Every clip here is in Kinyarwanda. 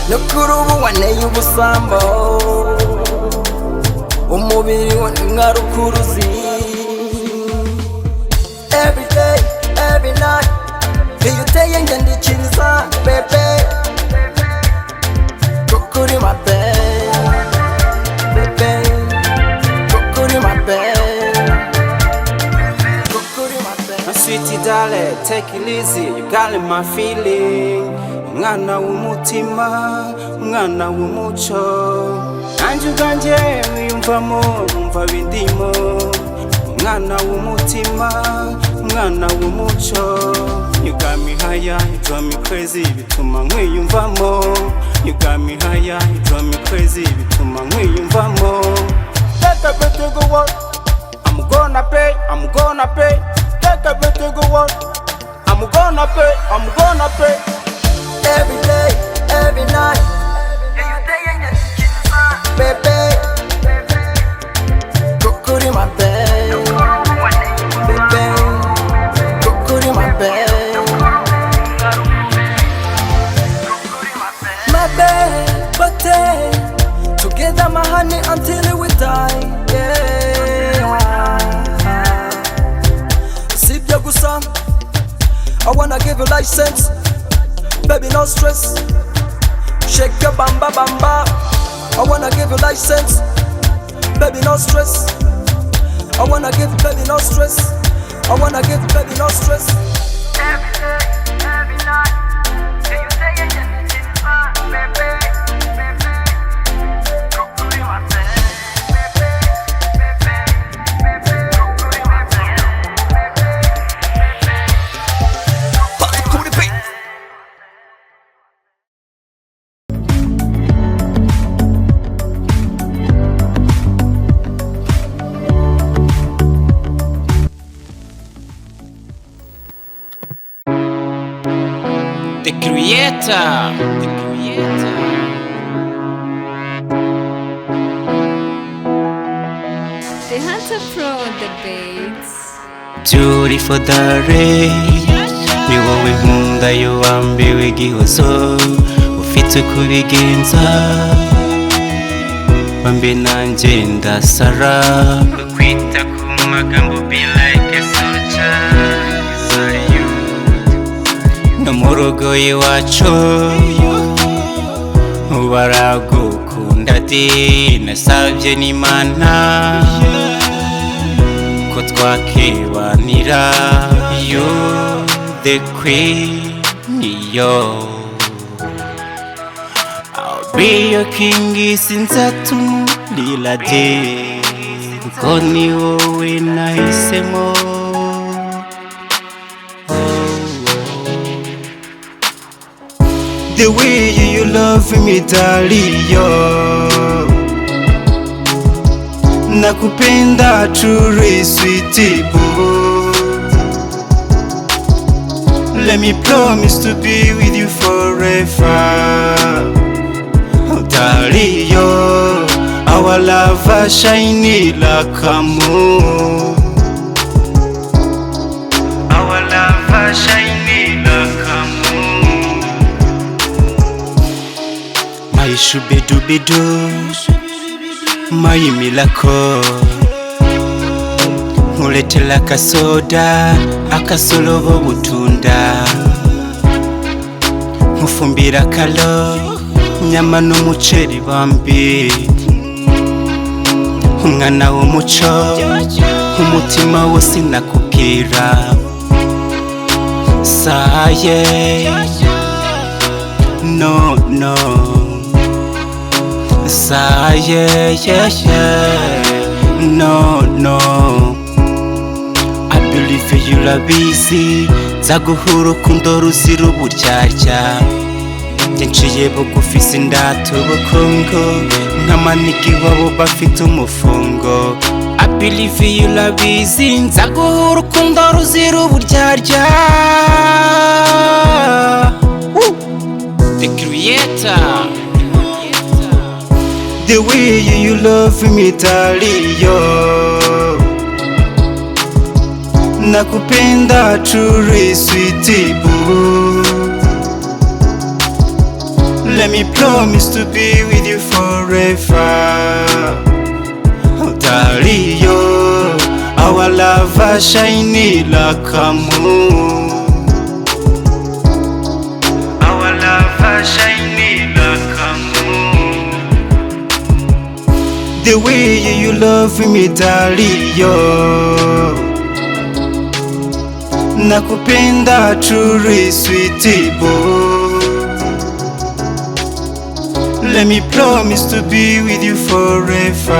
Nukurubu waneye ubusambo umubiri wo nka rukuruzi. Every day, every night iyo uteye njye ndikiriza bebe kukuri my bebe kukuri my bebe kukuri my bebe. My sweetie darling, take it easy, you got in my feeling. Mwana w'umutima, mwana w'umuco, nanjye ubwanjye wiyumvamo wumva bindimo. Mwana w'umutima, mwana w'umuco, you got me higher, you drive me crazy, bituma nkwiyumvamo. You got me higher, you drive me crazy, bituma nkwiyumvamo. Take a bit to go on, I'm gonna pay, I'm gonna pay. Take a bit to go on, I'm gonna pay, I'm gonna pay. Every day, every night bebe kukuri my bebe kukuri my bebe my bebe together my honey until we die, yeah. Sibyo gusa I wanna give you license. Baby, no stress. Shake your bamba bamba. I wanna give you license. Baby, no stress. I wanna give baby no stress. I wanna give baby no stress. Every day, every night. Can you say it? Baby, baby. Kukuri my bebe, baby, kukuri my bebe. The creator, The Hunter Pro the beats. beautiful darling, ni wowe nkunda yo wambiwe igihozo, ufite kubigenza bambe nanjye ndasara, kwita ku magambo be like a soldier. No murugo iwacu baragukunda di, nasabye n'Imana ko twakibanira. You the queen, yo I'll be your king sinzatumulila di, kuko ni wowe nahisemo. The way you love me darling, yo nakupenda truly sweetie boo. Let me promise to be with you forever, oh darling, yo our love shiny like a moon. Our love shiny like a moon. My shubidubidu, my milako, nkuletela akasoda akasolobo butunda, nkufumbira kalo nyama n'umuceri bambi. Umwana w'umuco umutima wose nakubwira saye no no saye no no. I believe you urabizi nzaguha urukundo ruzira uburyarya, yanciye bugufi sindata ubukungu nk'amaniki wabo bafite umufungo. I believe you urabizi nzaguha urukundo ruzira uburyarya. The creator, the way you love me darling, yo nakupenda truly sweetie boo. Let me promise to be with you forever. Oh, darling, our love shiny like a moon. Our love shiny like a moon. The way you love me, darling, nakupenda truly sweetie boo. Let me promise to be with you forever.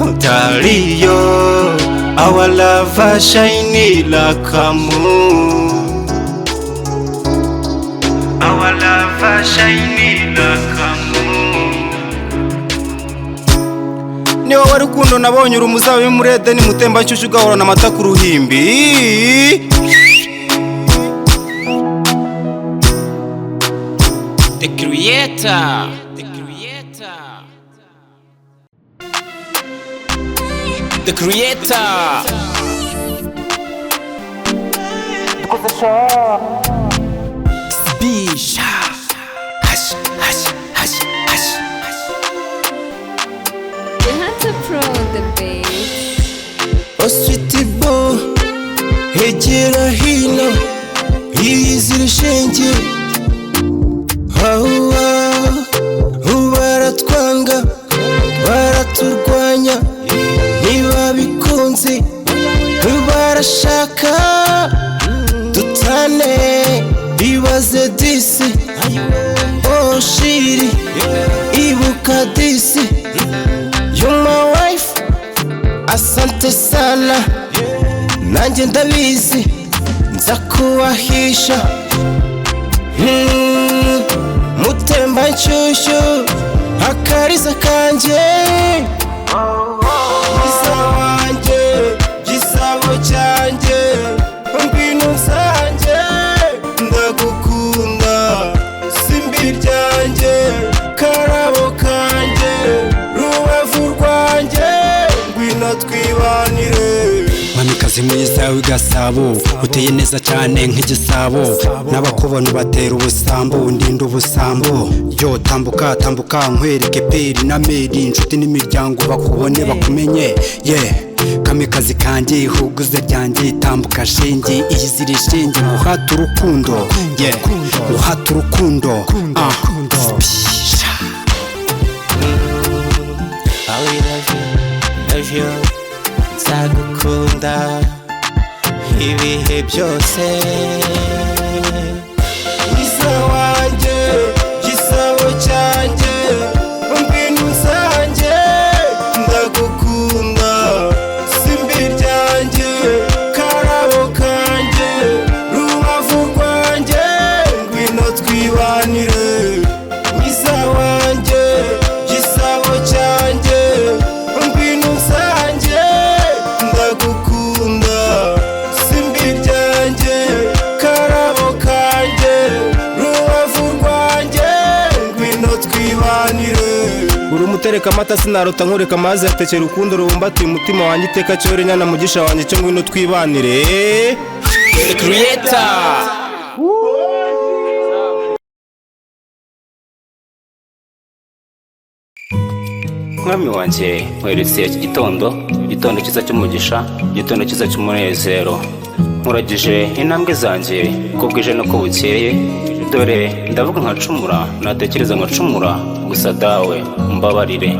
Oh, darling, our love shiny like a moon. Our love shiny like a moon. Niyo wari urukundo nabonye urumuzabe muri Edeni mutemba nshyushyu ugahorana amata ku ruhimbi. The Creator. The Creator. The Creator. Bisha. Hush, hush, hush, hush. The Hunter Pro the beats. Oh sweetie boo, hegera hino, yizira shenge. Baratwanga, baraturwanya, ntibabikunze, barashaka dutane, bibaze disi. Oh shiri, ibuka disi. You're my wife, asante sana, nanjye ndabizi, nzakubahisha. Mutemba nshyushyu, akariza kanjye, mwiza wanjye, gisabo cyanjye, ngwino nsanjye, ndagukunda, simbi ryanjye, karabo kanjye, rubavu rwanjye, ngwino twibanire. Mwamikazi mwiza w'igasabo, uteye neza cyane nk'igisabo, n'abakubona batera ubusambo, ndinda ubusambo. Yo tambuka tambuka nkwereke peri na meri, inshuti n'imiryango bakubone bakumenye. Kamikazi kanjye ihuguze ryanjye, tambuka shenge iyizire shenge, muhata urukundo. Muhata urukundo. Love you, nzagukunda ibihe byose. Mwiza wanjye, gisabo cyanjye, ngwino nsanjye, ndagukunda, simbi ryanjye, karabo kanjye, rubavu rwanjye, ngwino twibanire. Mwiza wanjye, gisabo cyanjye, ngwino nsanjye, ndagukunda, simbi ryanjye, karabo kanjye, rubavu rwanjye, ngwino twibanire. Uri umutereka amata sinarota nkureka amazi yatekera urukundo rubumbatiye umutima wanjye iteka cyore nyana mugisha wanjye cyo ngwino twibanire. The Creator. Mwami wanjye nkweretse iki gitondo cyiza cy'umugisha, igitondo cyiza cy'umunezero. Nkuragije intambwe zanjye uko bwije no ko bukeye, dore ndavuga nkacumura, natekereza nkacumura, gusa dawe umbabarire.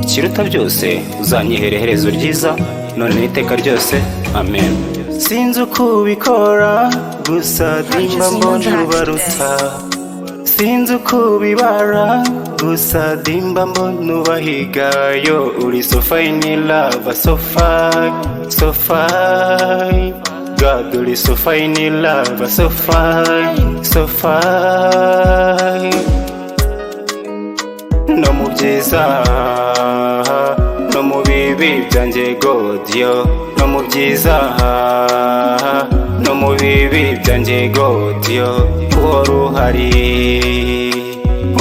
Ikiruta byose uzanyihere iherezo ryiza, none n'iteka ryose, amen. Sinzi uko ubikora, gusa dimba mbona ubaruta. Sinzi uko ubibara, gusa dimba mbona ubahigayo. Uri so fine in love, so fine, so fine. God, uri so fine in love, so fine, so fine. No mu byiza, no mu bibi byanjye God yo. No mu byiza, no mu bibi byanjye God yo. Uhora uhari,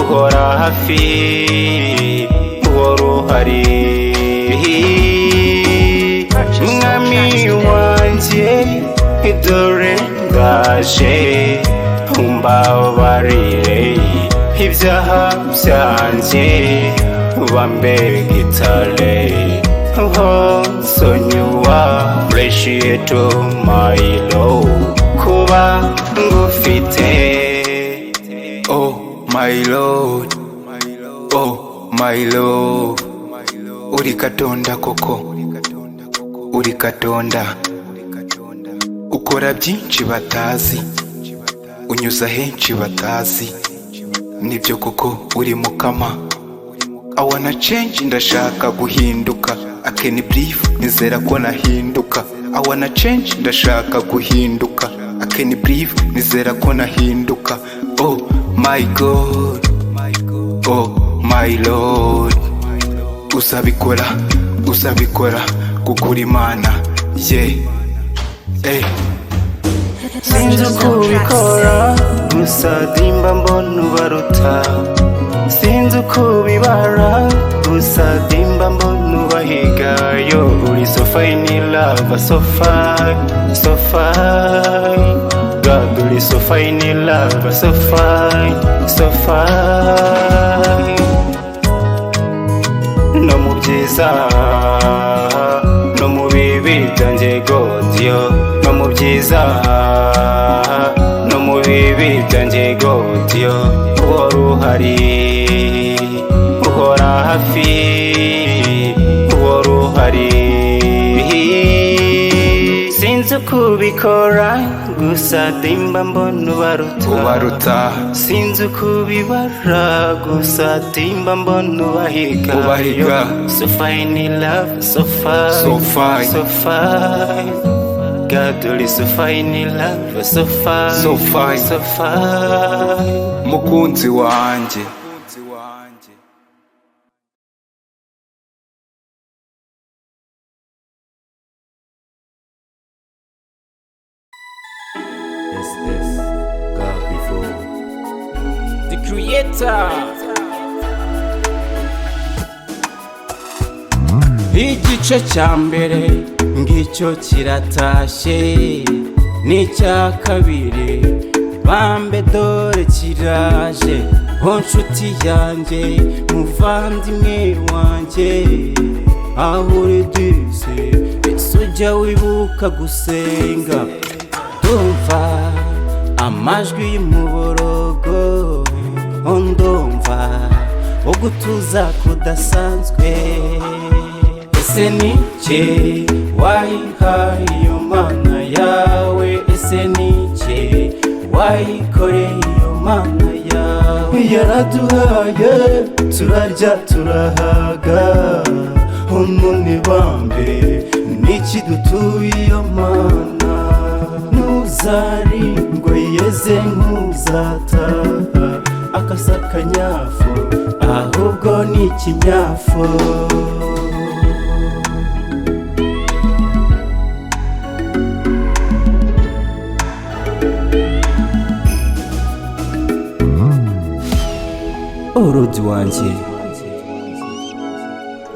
uhora hafi, uhora uhari. Mwami wa dore ndaje umbabarire ibyaha byanjye bambe gitare sonyuwa appreciate my love kuba ngufite Oh my lord, oh my love, uri katonda koko, uri katonda, ukora byinshi batazi, unyuza henshi batazi, nibyo koko uri mukama. I wanna change, ndashaka guhinduka. I can breathe, nizera ko nahinduka. I wanna change, ndashaka guhinduka. I can breathe, nizera ko nahinduka. Oh my God, oh my Lord, uzabikora, uzabikora, kuko Imana, yeah, hey. Sinzi kubikora gusa dimba mbona ubaruta, sinzi kubibara gusa dimba mbona ubahigayo. Uri so fine love, so fine, so fine. God, uri so fine love, so fine, so fine. No mu byiza no mu bibi byanjye God yo, no mu byiza no mu bibi byanjye God yo, uhora uhari, uhora hafi, uhora uhari. Sinzi kubikora gusa dimba mbona ubaruta, sinzi kubibara gusa dimba mbona ubahiga. So fine love, so fine, So fine, so fine. God, uri so fine love, so fine, So fine. so fine. mukunzi wanjye. God before the creator. Igice cya mbere ngicyo kiratashye, n'icya kabiri bambe dore kiraje. Ho nshuti yanjye muvandimwe wanjye, aho uri duse ese ujya wibuka gusenga. Ndumva amajwi y'umuborogo, ndumva wo gutuza kudasanzwe. Ese ni iki wayihaye iyo mana yawe? Ese ni iki wayikoreye iyo mana yawe? Yaraduhaye turarya turahaga, none bambe niki dutuye iyo mana? Ntuzarindwe yeze nk'uzataha akasa akanyafu, ahubwo ni ikinyafu. Orodi wanjye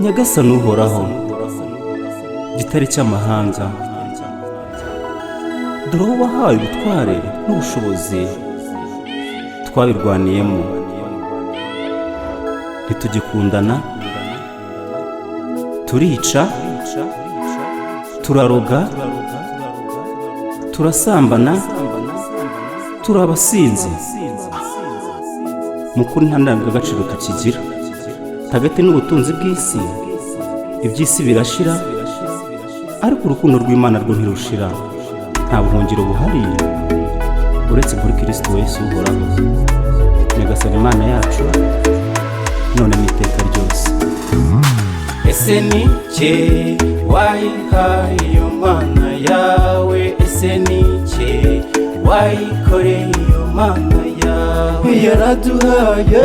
nyagasani uhoraho, gitare cy'amahanga, dore uwo wahaye ubutware n'ubushobozi, twabirwaniyemo. Ntitugikundana, turica, turaroga, turasambana, turi abasinzi. Mu kuri nta ndangagaciro tukigira, hagati n'ubutunzi bw'isi. Iby'isi birashira, ariko urukundo rw'Imana rwo ntirushira. Nta buhungiro buhari uretse kuri Kristo Yesu uhoraho, nyagasani Imana yacu, none n'iteka ryose. Ese ni iki wayihaye iyo mana yawe? Ese ni iki wayikoreye iyo mana yawe? Yaraduhaye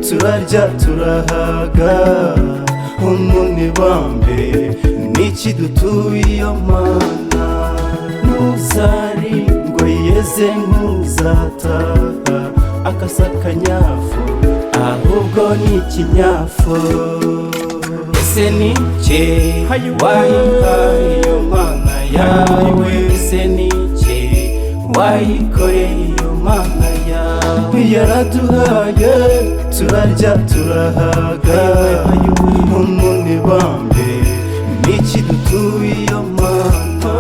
turarya turahaga, none bambe niki dutuye iyo mana? Ntuzarindwe yeze nk'uzataha akasa akanyafu, ahubwo ni ikinyafu. Ese ni iki wayihaye iyo mana yawe? Ese ni iki wayikoreye iyo mana yawe yaraduhaye turarya turahaga none bambe niki dutuye iyo mana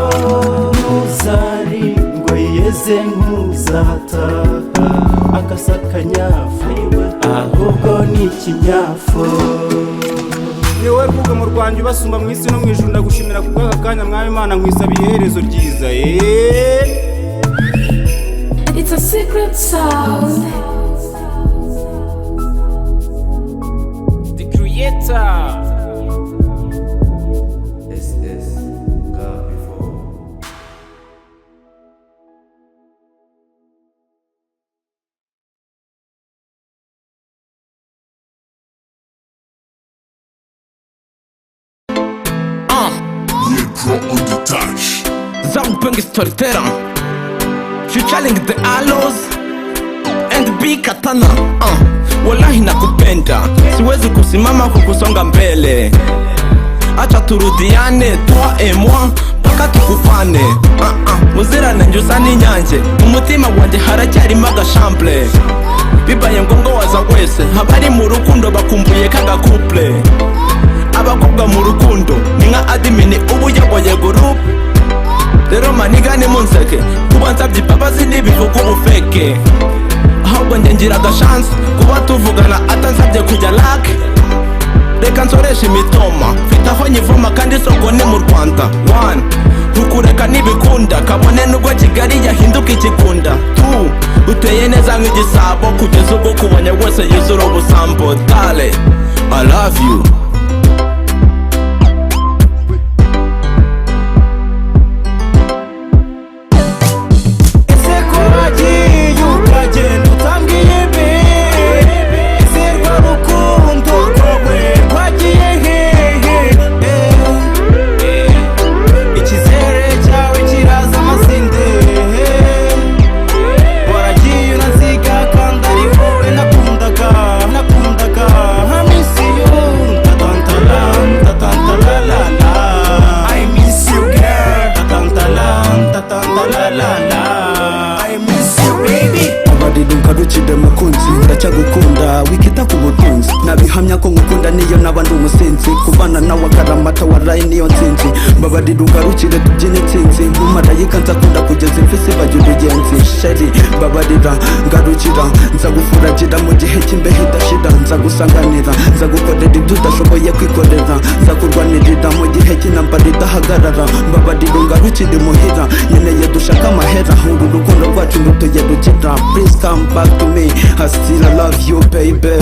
ntuzarindwe yeze nk'uzataha akasakanyafu ahubwo ni ikinyafu yewe rwugamo rwanjye ubasumba mu isi no mu ijuru ndagushimira kubw'aka kanya mwami Imana nkwisabiye iherezo ryiza It's a secret sound. The creator. This is God before. Zampeng storyteller, featuring the Aloes and Big Katana. Wallahi nakupenda, siwezi kusimama kukusonga mbele. Acha turudiane, toi et moi, paka tukufane. Muzira nanjusa ni nyanje, umutima wanje haracyarimo agashamble. Bibaye ngombwa waza wese, abari mu rukundo bakumbuye kaga couple. Abakobwa mu rukundo, ni nka admin ubu yaboye group. Rero maniga ni munseke, kuba nsabye imbabazi n'ibivuga ubufeke. Ahubwo njye ngira agashance, kuba tuvugana atansabye kujya lake. Reka nsoreshe imitoma, mfite aho nyivoma kandi isoko ni mu Rwanda. 1. Ntukureka nibikunda, kabone nubwo Kigali yahinduka ikigunda. 2. Uteye neza nk'igisabo, kugeza ubwo kubonye wese yuzura ubusambo. Dale, I love you. Ngarukire mukunzi ndacyagukunda wikita ku butunzi nabihamya ko ngukunda niyo naba ndi umusinzi kubana nawe akaramata waraye niyo nsinzi mbabarira ungarukire tubyine insinzi nk'umarayika nzakunda kugeza imfisi bajya urugenzi sheri mbabarira ngarukira nzagufuragira mu gihe cy'imbeho idashira nzagusanganira nzagukorera ibyo udashoboye kwikorera nzakurwanirira mu gihe cy'intambara idahagarara mbabarira ungarukire muhira nkeneye dushaka amahera uru rukundo rwacu rutuye rugira please come back to me I still love you baby